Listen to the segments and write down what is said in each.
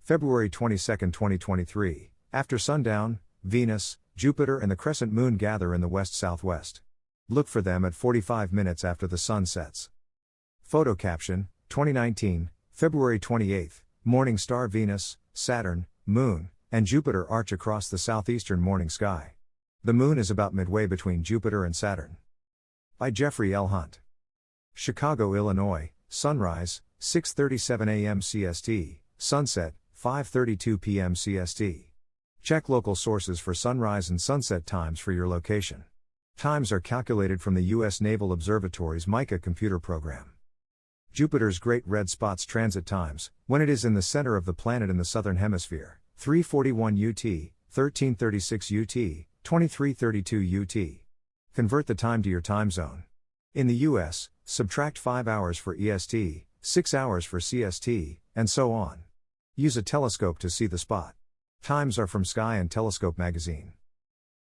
February 22, 2023, after sundown, Venus, Jupiter and the crescent moon gather in the west-southwest. Look for them at 45 minutes after the sun sets. Photo caption, 2019, February 28, morning star Venus, Saturn, Moon, and Jupiter arch across the southeastern morning sky. The Moon is about midway between Jupiter and Saturn. By Jeffrey L. Hunt. Chicago, Illinois, sunrise, 6:37 a.m. CST, sunset, 5:32 p.m. CST. Check local sources for sunrise and sunset times for your location. Times are calculated from the U.S. Naval Observatory's MICA computer program. Jupiter's Great Red Spot's transit times, when it is in the center of the planet in the southern hemisphere, 3:41 UT, 13:36 UT, 23:32 UT. Convert the time to your time zone. In the U.S., subtract 5 hours for EST, 6 hours for CST, and so on. Use a telescope to see the spot. Times are from Sky and Telescope magazine.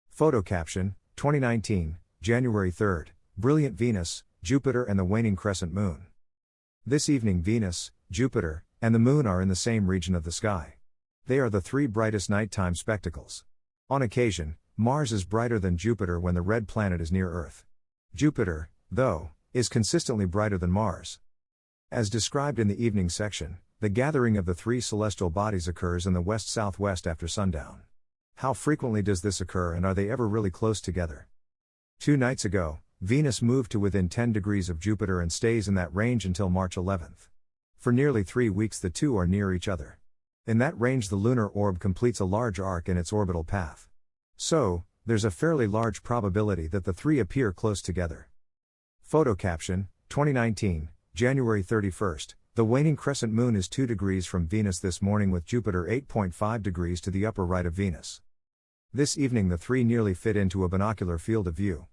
Photo caption, 2019, January 3, brilliant Venus, Jupiter and the waning crescent moon. This evening Venus, Jupiter, and the moon are in the same region of the sky. They are the three brightest nighttime spectacles. On occasion, Mars is brighter than Jupiter when the red planet is near Earth. Jupiter, though, is consistently brighter than Mars. As described in the evening section, the gathering of the three celestial bodies occurs in the west-southwest after sundown. How frequently does this occur and are they ever really close together? 2 nights ago, Venus moved to within 10 degrees of Jupiter and stays in that range until March 11. For nearly 3 weeks the two are near each other. In that range the lunar orb completes a large arc in its orbital path. So, there's a fairly large probability that the three appear close together. Photo caption, 2019, January 31, the waning crescent moon is 2 degrees from Venus this morning with Jupiter 8.5 degrees to the upper right of Venus. This evening the three nearly fit into a binocular field of view.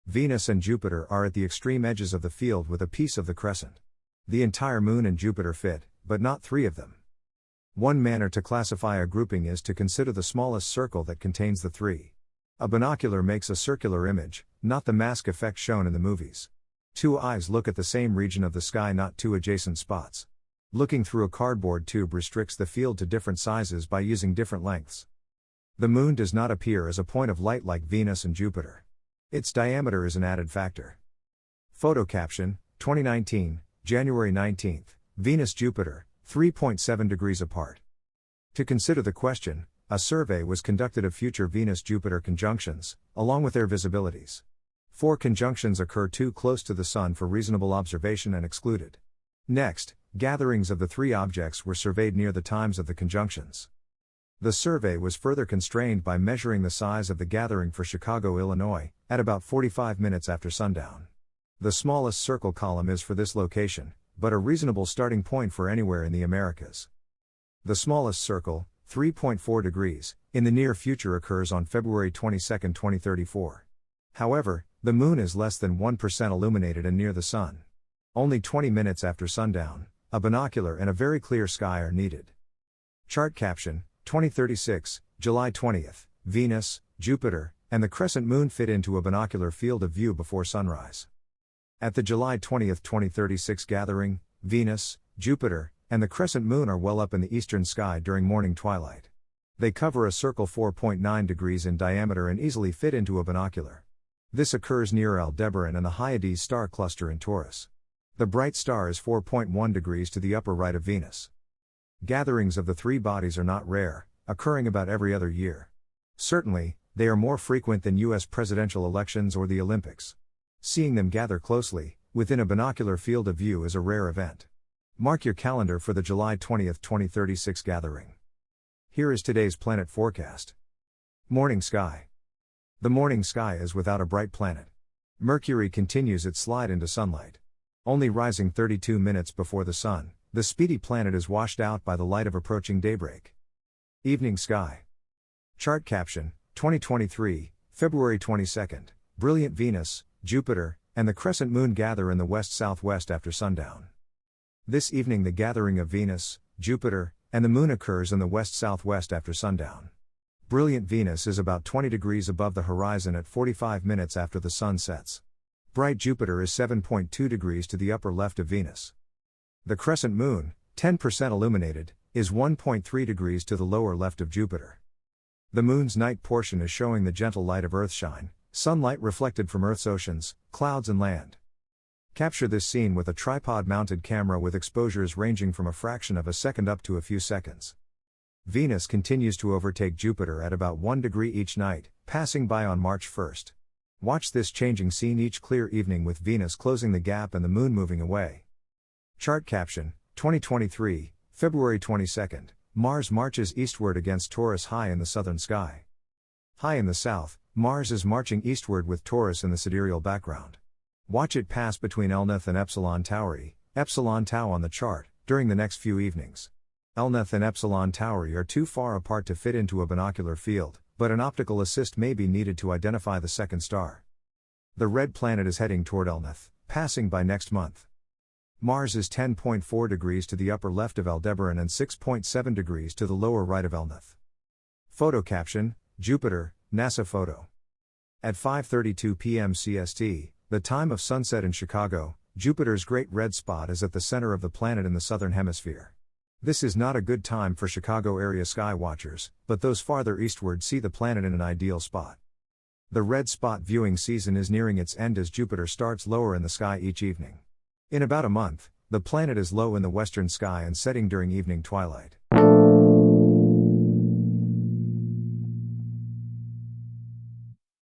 Venus and Jupiter are at the extreme edges of the field with a piece of the crescent. The entire moon and Jupiter fit, but not 3 of them. One manner to classify a grouping is to consider the smallest circle that contains the 3. A binocular makes a circular image, not the mask effect shown in the movies. 2 eyes look at the same region of the sky, not 2 adjacent spots. Looking through a cardboard tube restricts the field to different sizes by using different lengths. The moon does not appear as a point of light like Venus and Jupiter. Its diameter is an added factor. Photo caption, 2019, January 19, Venus-Jupiter, 3.7 degrees apart. To consider the question, a survey was conducted of future Venus-Jupiter conjunctions, along with their visibilities. 4 conjunctions occur too close to the Sun for reasonable observation and excluded. Next, gatherings of the 3 objects were surveyed near the times of the conjunctions. The survey was further constrained by measuring the size of the gathering for Chicago, Illinois, at about 45 minutes after sundown. The smallest circle column is for this location, but a reasonable starting point for anywhere in the Americas. The smallest circle, 3.4 degrees, in the near future occurs on February 22, 2034. However, the moon is less than 1% illuminated and near the sun. Only 20 minutes after sundown, a binocular and a very clear sky are needed. Chart caption, 2036, July 20, Venus, Jupiter, and the crescent moon fit into a binocular field of view before sunrise. At the July 20, 2036 gathering, Venus, Jupiter, and the crescent moon are well up in the eastern sky during morning twilight. They cover a circle 4.9 degrees in diameter and easily fit into a binocular. This occurs near Aldebaran and the Hyades star cluster in Taurus. The bright star is 4.1 degrees to the upper right of Venus. Gatherings of the 3 bodies are not rare, occurring about every other year. Certainly, they are more frequent than U.S. presidential elections or the Olympics. Seeing them gather closely, within a binocular field of view is a rare event. Mark your calendar for the July 20, 2036 gathering. Here is today's planet forecast. Morning sky. The morning sky is without a bright planet. Mercury continues its slide into sunlight. Only rising 32 minutes before the sun, the speedy planet is washed out by the light of approaching daybreak. Evening sky. Chart caption, 2023, February 22, brilliant Venus, Jupiter, and the crescent moon gather in the west-southwest after sundown. This evening the gathering of Venus, Jupiter, and the moon occurs in the west-southwest after sundown. Brilliant Venus is about 20 degrees above the horizon at 45 minutes after the sun sets. Bright Jupiter is 7.2 degrees to the upper left of Venus. The crescent moon, 10% illuminated, is 1.3 degrees to the lower left of Jupiter. The Moon's night portion is showing the gentle light of Earthshine, sunlight reflected from Earth's oceans, clouds and land. Capture this scene with a tripod-mounted camera with exposures ranging from a fraction of a second up to a few seconds. Venus continues to overtake Jupiter at about 1 degree each night, passing by on March 1st. Watch this changing scene each clear evening with Venus closing the gap and the Moon moving away. Chart caption, 2023, February 22nd, Mars marches eastward against Taurus high in the southern sky. High in the south, Mars is marching eastward with Taurus in the sidereal background. Watch it pass between Elnath and Epsilon Tauri, Epsilon Tau on the chart, during the next few evenings. Elnath and Epsilon Tauri are too far apart to fit into a binocular field, but an optical assist may be needed to identify the second star. The red planet is heading toward Elnath, passing by next month. Mars is 10.4 degrees to the upper left of Aldebaran and 6.7 degrees to the lower right of Elnath. Photo caption, Jupiter, NASA photo. At 5:32 p.m. CST, the time of sunset in Chicago, Jupiter's great red spot is at the center of the planet in the southern hemisphere. This is not a good time for Chicago area sky watchers, but those farther eastward see the planet in an ideal spot. The red spot viewing season is nearing its end as Jupiter starts lower in the sky each evening. In about a month, the planet is low in the western sky and setting during evening twilight.